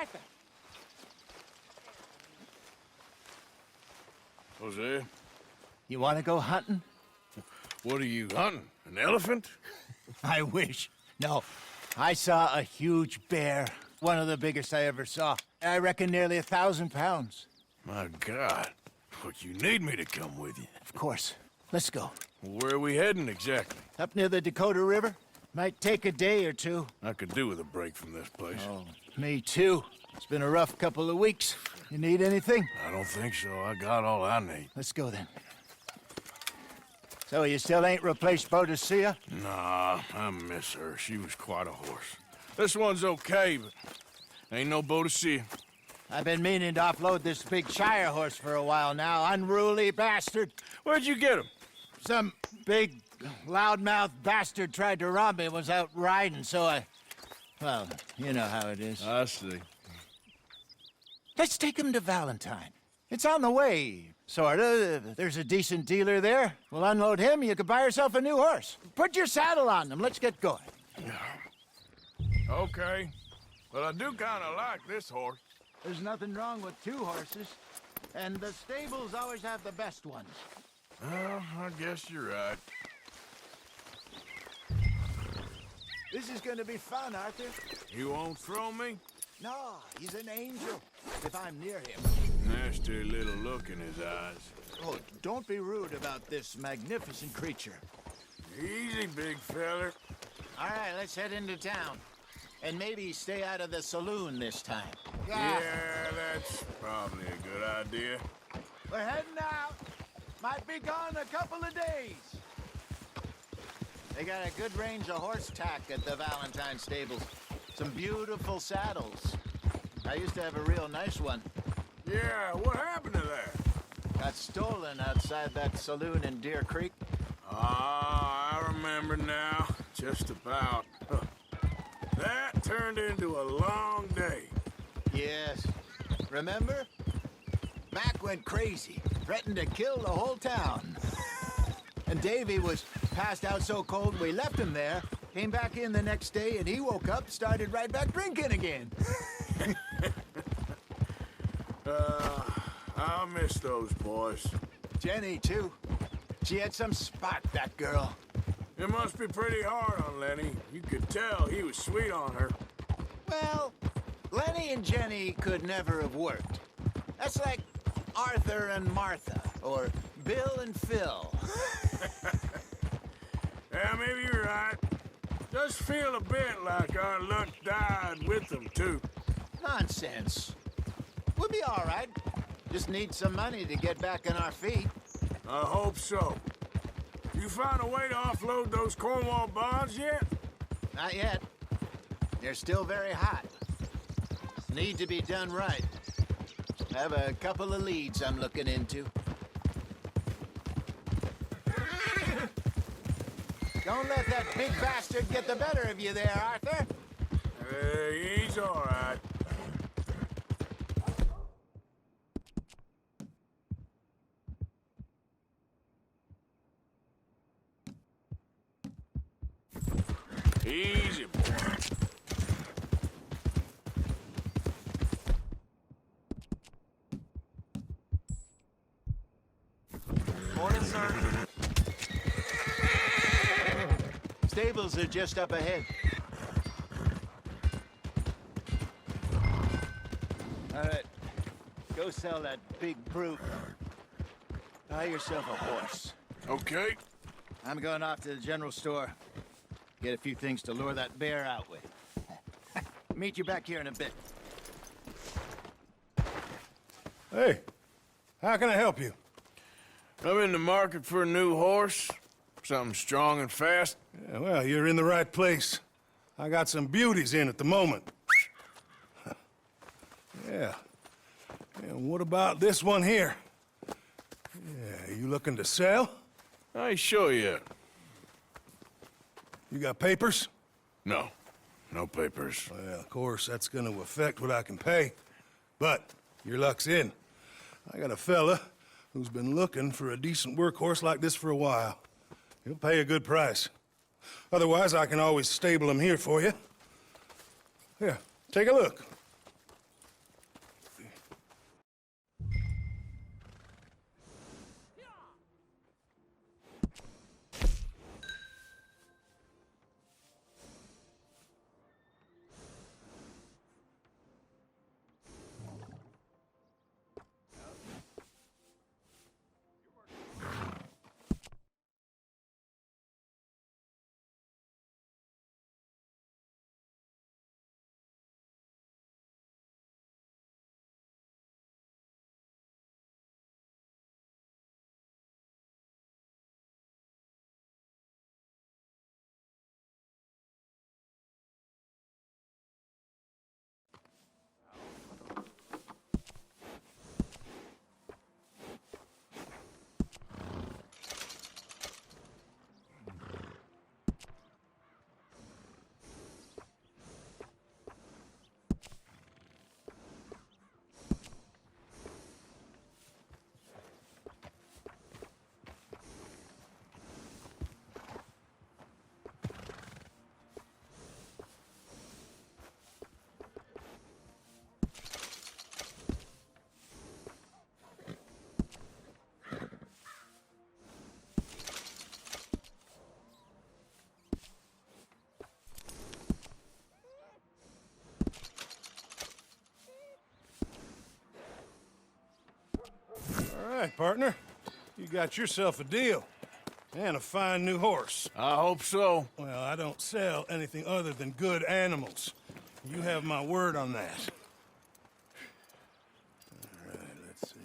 Arthur. Jose, You want to go hunting? what are you hunting? An elephant? I wish. No, I saw a huge bear. One of the biggest I ever saw. I reckon nearly 1,000 pounds. My God. But you need me to come with you. Of course. Let's go. Where are we heading exactly? Up near the Dakota River. Might take a day or two. I could do with a break from this place. Oh, me too. It's been a rough couple of weeks. You need anything? I don't think so. I got all I need. Let's go then. So you still ain't replaced Boadicea? Nah, I miss her. She was quite a horse. This one's okay, but ain't no Boadicea. I've been meaning to offload this big Shire horse for a while now. Unruly bastard. Where'd you get him? Some big, loudmouth bastard tried to rob me and was out riding, so I... Well, you know how it is. I see. Let's take him to Valentine. It's on the way, sorta. There's a decent dealer there. We'll unload him, you can buy yourself a new horse. Put your saddle on them, let's get going. Okay. But I do kind of like this horse. There's nothing wrong with two horses, and the stables always have the best ones. Well, I guess you're right. This is gonna be fun, Arthur. You won't throw me? No, he's an angel, if I'm near him. Nasty little look in his eyes. Oh, don't be rude about this magnificent creature. Easy, big feller. All right, let's head into town. And maybe stay out of the saloon this time. Yeah, that's probably a good idea. We're heading out. Might be gone a couple of days. They got a good range of horse tack at the Valentine stables. Some beautiful saddles. I used to have a real nice one. Yeah, what happened to that? Got stolen outside that saloon in Deer Creek. Ah, I remember now. Just about. Huh. That turned into a long day. Yes. Remember? Mac went crazy, threatened to kill the whole town. And Davy was passed out so cold we left him there, came back in the next day, and he woke up, started right back drinking again. I'll miss those boys. Jenny, too. She had some spot, that girl. It must be pretty hard on Lenny. You could tell he was sweet on her. Well, Lenny and Jenny could never have worked. That's like Arthur and Martha, or Bill and Phil. Yeah, maybe you're right. Does feel a bit like our luck died with them, too. Nonsense. We'll be all right. Just need some money to get back on our feet. I hope so. You found a way to offload those Cornwall bonds yet? Not yet. They're still very hot. Need to be done right. I have a couple of leads I'm looking into. Don't let that big bastard get the better of you there, Arthur. He's all right. Easy, boy. Morning, sir. Stables are just up ahead. All right. Go sell that big brute. Buy yourself a horse. Okay. I'm going off to the general store. Get a few things to lure that bear out with. Meet you back here in a bit. Hey, how can I help you? I'm in the market for a new horse. Something strong and fast. Yeah, well, you're in the right place. I got some beauties in at the moment. Yeah. And what about this one here? Yeah, you looking to sell? I ain't sure yet. You got papers? No. No papers. Well, of course, that's gonna affect what I can pay. But your luck's in. I got a fella who's been looking for a decent workhorse like this for a while. He'll pay a good price. Otherwise, I can always stable him here for you. Here, take a look. right, partner. You got yourself a deal. And a fine new horse. I hope so. Well, I don't sell anything other than good animals. You have my word on that. All right, let's see.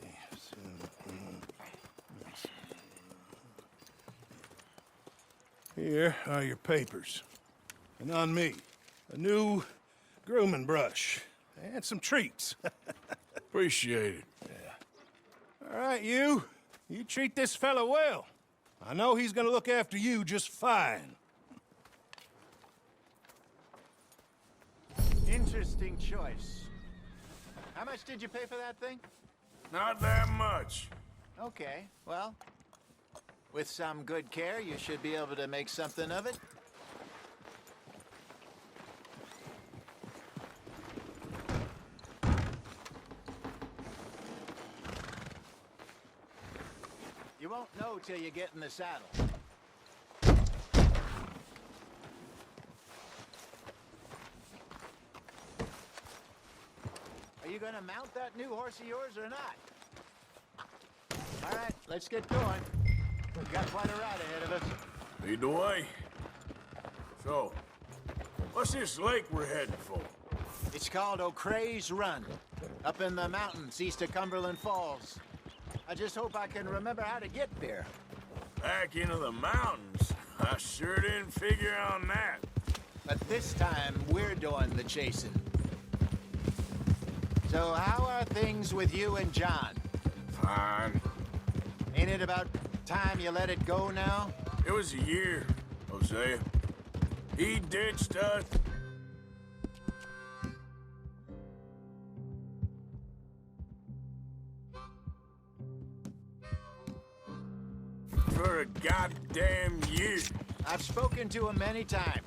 Here are your papers. And on me, a new grooming brush. And some treats. Appreciate it. All right, you. You treat this fella well. I know he's gonna look after you just fine. Interesting choice. How much did you pay for that thing? Not that much. Okay, well, with some good care, you should be able to make something of it. You won't know till you get in the saddle. Are you gonna mount that new horse of yours or not? All right, let's get going. We've got quite a ride ahead of us. Lead the way. So, what's this lake we're heading for? It's called O'Creagh's Run, up in the mountains east of Cumberland Falls. I just hope I can remember how to get there. Back into the mountains? I sure didn't figure on that. But this time, we're doing the chasing. So how are things with you and John? Fine. Ain't it about time you let it go now? It was a year, Hosea. He ditched us. For a goddamn year. I've spoken to him many times.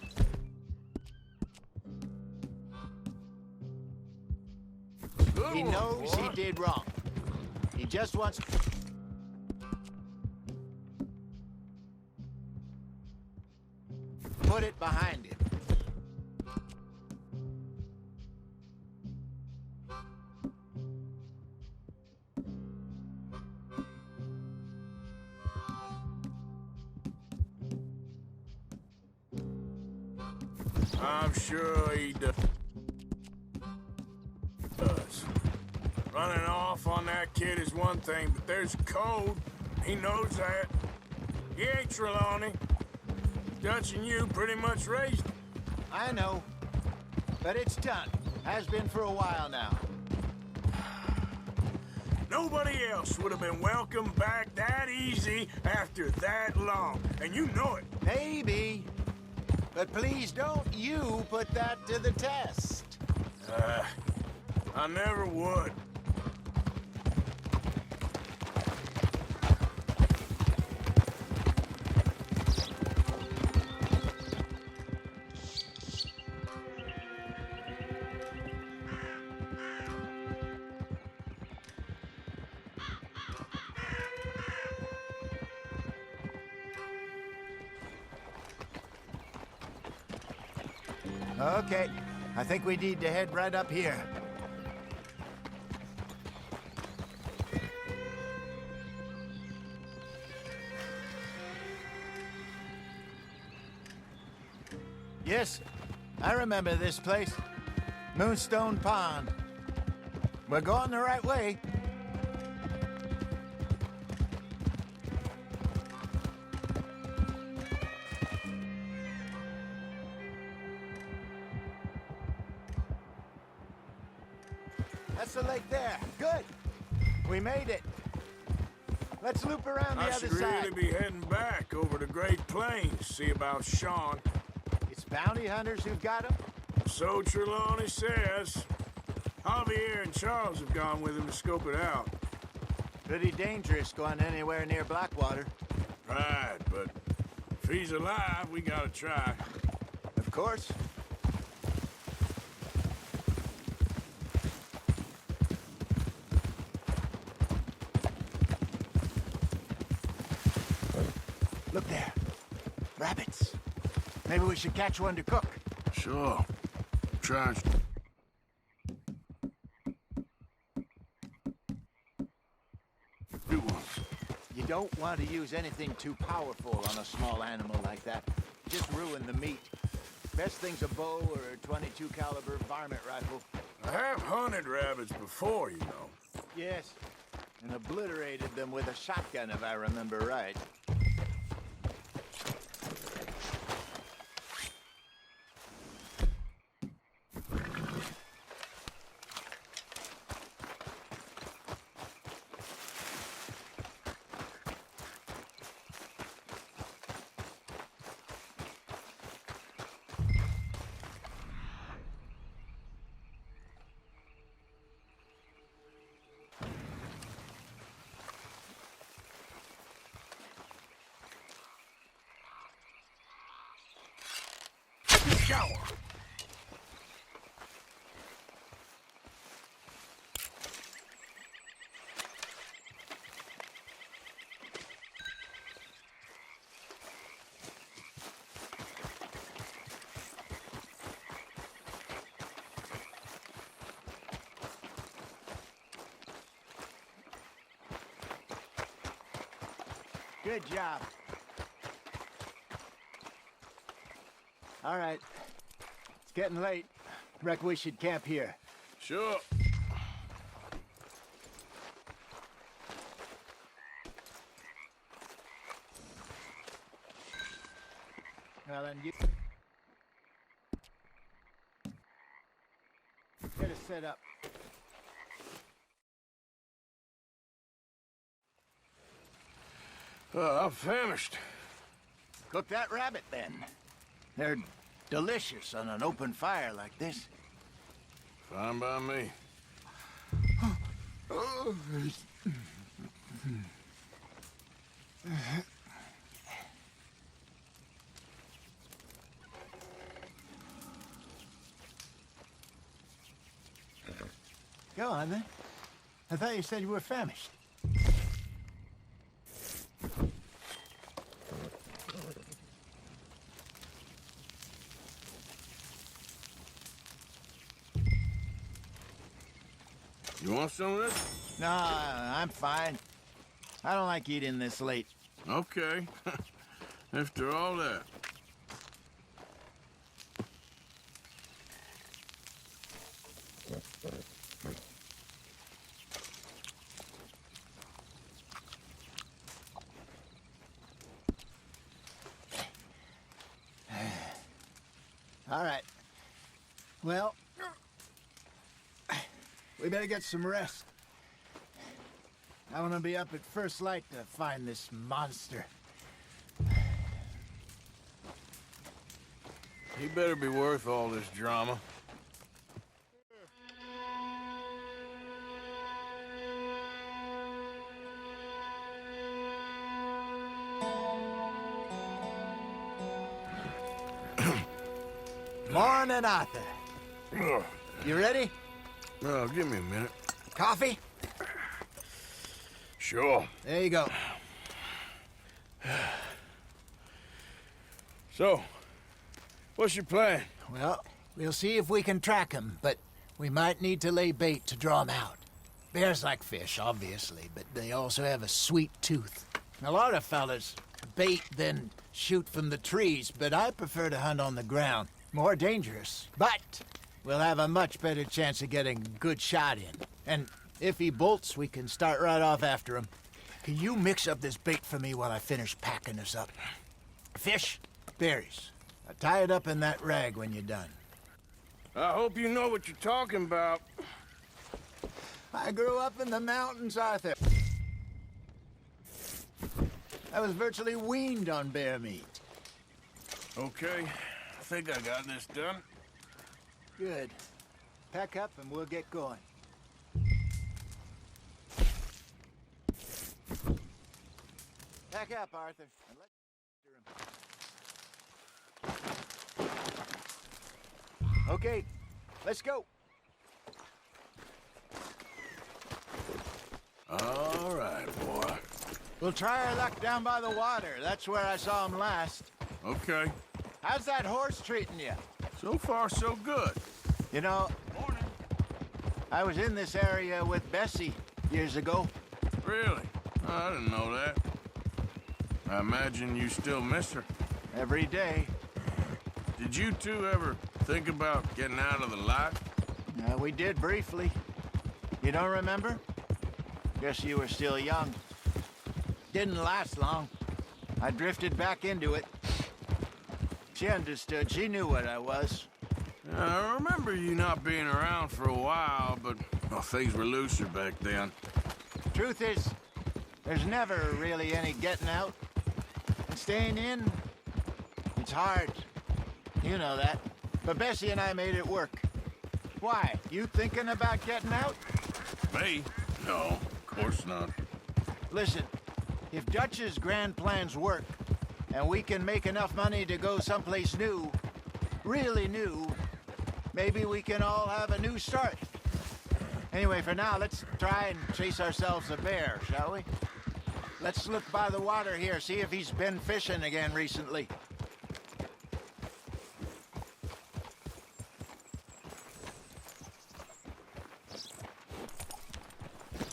Good He one, knows boy. he did wrong. He just wants... put it behind him. I'm sure he does. Running off on that kid is one thing, but there's code. He knows that. He ain't Trelawney. Dutch and you pretty much raised him. I know. But it's done. Has been for a while now. Nobody else would have been welcomed back that easy after that long, and you know it. Maybe. But please don't you put that to the test. I never would. Okay. I think we need to head right up here. Yes, I remember this place. Moonstone Pond. We're going the right way. That's the lake there. Good. We made it. Let's loop around the I other should side. really be heading back over the Great Plains, see about Sean. It's bounty hunters who've got him. So Trelawney says. Javier and Charles have gone with him to scope it out. Pretty dangerous going anywhere near Blackwater. Right, but if he's alive, we gotta try. Of course. Look there. Rabbits. Maybe we should catch one to cook. Sure. Try. Good one. don't want to use anything too powerful on a small animal like that. Just ruin the meat. Best thing's a bow or a 22 caliber varmint rifle. I have hunted rabbits before, you know. Yes, and obliterated them with a shotgun, if I remember right. Shower. Good job. All right. It's getting late. Reckon we should camp here. Sure. Well, then you get us set up. I'm famished. Cook that rabbit, then. They're delicious on an open fire like this. Fine by me. Go on, then. I thought you said you were famished. You want some of this? No, I'm fine. I don't like eating this late. Okay. After all that. All right. Well, we better get some rest. I want to be up at first light to find this monster. He better be worth all this drama. Morning, Arthur. Ugh. You ready? Well, give me a minute. Coffee? Sure. There you go. So, what's your plan? Well, we'll see if we can track him, but we might need to lay bait to draw him out. Bears like fish, obviously, but they also have a sweet tooth. A lot of fellas bait, then shoot from the trees, but I prefer to hunt on the ground. More dangerous, but we'll have a much better chance of getting a good shot in. And if he bolts, we can start right off after him. Can you mix up this bait for me while I finish packing this up? Fish, berries. Now tie it up in that rag when you're done. I hope you know what you're talking about. I grew up in the mountains, Arthur. I was virtually weaned on bear meat. Okay, I think I got this done. Good. Pack up and we'll get going. Pack up, Arthur, and let's him. Okay, let's go. All right, boy. We'll try our luck down by the water. That's where I saw him last. Okay. How's that horse treating you? So far, so good. You know, Morning. I was in this area with Bessie years ago. Really? I didn't know that. I imagine you still miss her. Every day. Did you two ever think about getting out of the lot? We did briefly. You don't remember? Guess you were still young. Didn't last long. I drifted back into it. She understood. She knew what I was. I remember you not being around for a while, but well, things were looser back then. Truth is, there's never really any getting out. And staying in, it's hard. You know that. But Bessie and I made it work. Why? You thinking about getting out? Me? No, of course not. Listen, if Dutch's grand plans work, and we can make enough money to go someplace new, really new, maybe we can all have a new start. Anyway, for now, let's try and chase ourselves a bear, shall we? Let's look by the water here, see if he's been fishing again recently.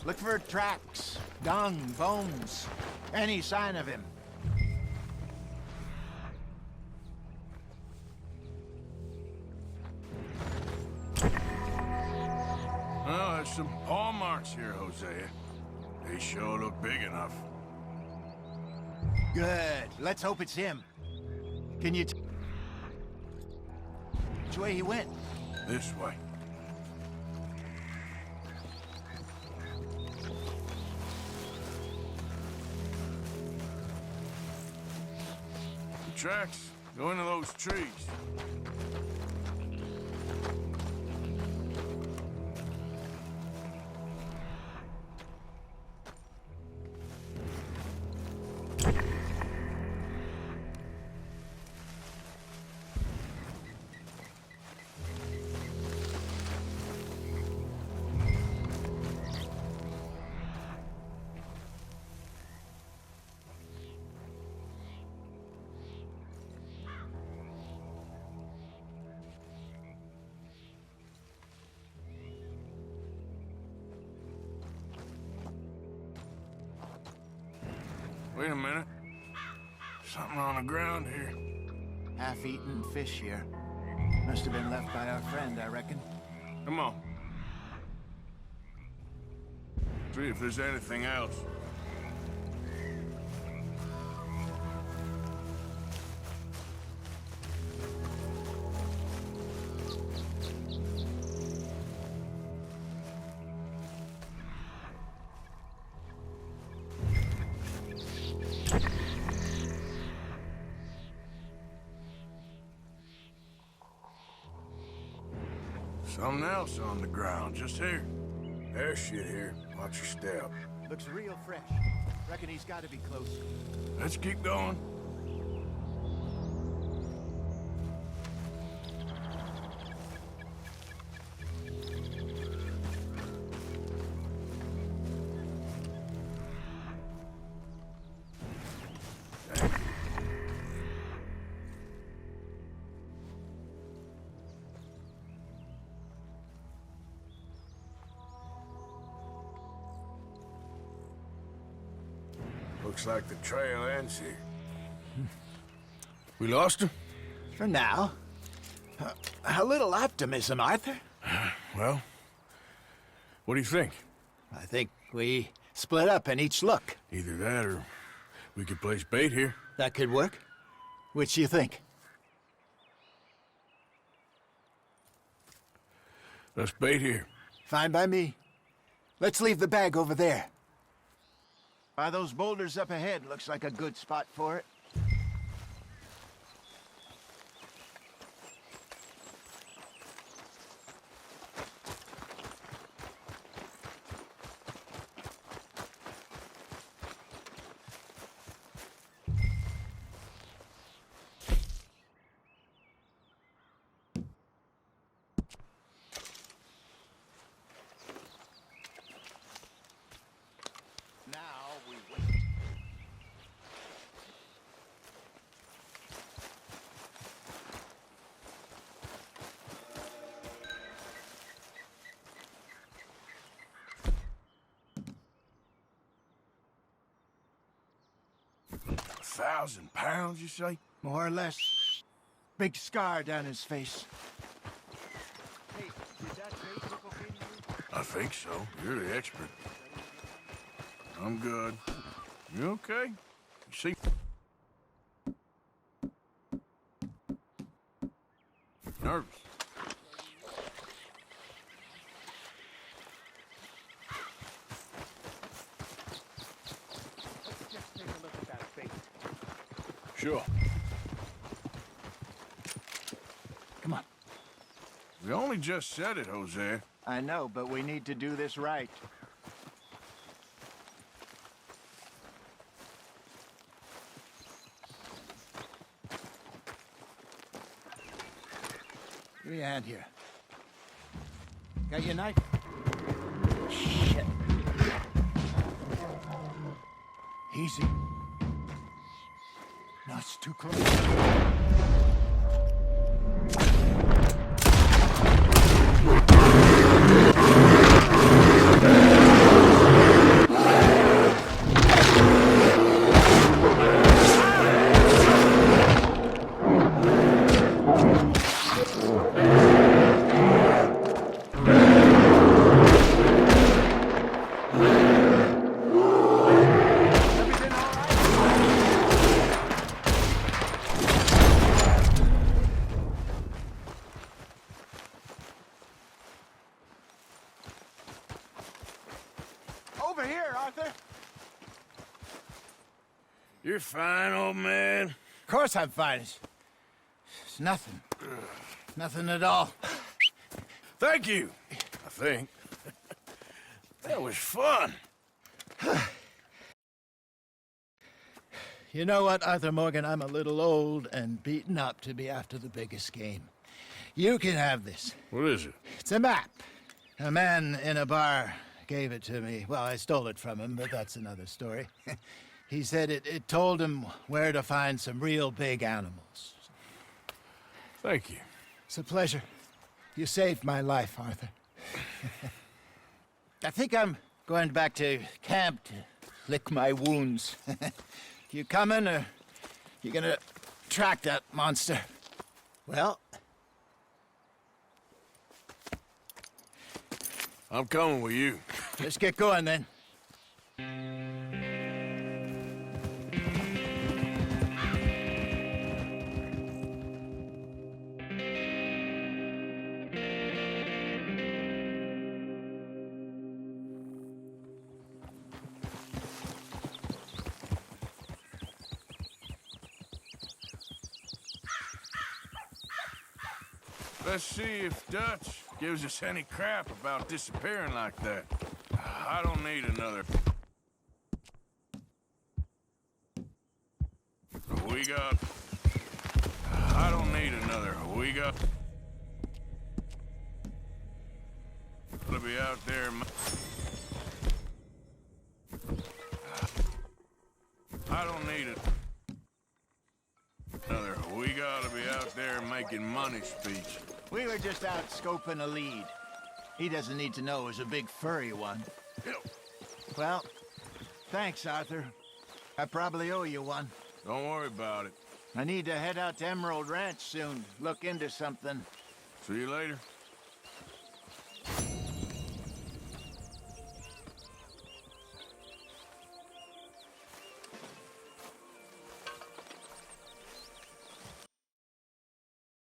Look for tracks, dung, bones, any sign of him. Well, there's some paw marks here, Hosea. They sure look big enough. Good. Let's hope it's him. Can you which way he went? This way. The tracks go into those trees. Wait a minute. Something on the ground here. Half-eaten fish here. Must have been left by our friend, I reckon. Come on. See if there's anything else. Something else on the ground, just here. There's shit here. Watch your step. Looks real fresh. Reckon he's got to be close. Let's keep going. Looks like the trail ends here. We lost him? For now. A little optimism, Arthur. Well, what do you think? I think we split up and each look. Either that or we could place bait here. That could work. Which do you think? Let's bait here. Fine by me. Let's leave the bag over there. By those boulders up ahead, looks like a good spot for it. Now we wait. 2,000 pounds, you say? More or less. Big scar down his face. Hey, did that bait look okay to you? I think so. You're the expert. I'm good. You okay? You see? Nervous. Let's just take a look at that bait. Sure. Come on. We only just said it, Jose. I know, but we need to do this right. Give me a hand here. Got your knife? Shit. Easy. No, it's too close. Everything all right? Over here, Arthur. You're fine, old man. Of course I'm fine. It's nothing. Nothing at all. Thank you, I think. That was fun. You know what, Arthur Morgan? I'm a little old and beaten up to be after the biggest game. You can have this. What is it? It's a map. A man in a bar gave it to me. Well, I stole it from him, but that's another story. He said it told him where to find some real big animals. Thank you. It's a pleasure. You saved my life, Arthur. I think I'm going back to camp to lick my wounds. You coming, or you gonna track that monster? Well, I'm coming with you. let's get going then. Let's see if Dutch gives us any crap about disappearing like that. I don't need another. We got... I don't need another. We got... to be out there... I don't need it. Another. We gotta be out there making money speech. We were just out scoping a lead. He doesn't need to know it was a big furry one. Well, thanks, Arthur. I probably owe you one. Don't worry about it. I need to head out to Emerald Ranch soon, look into something. See you later.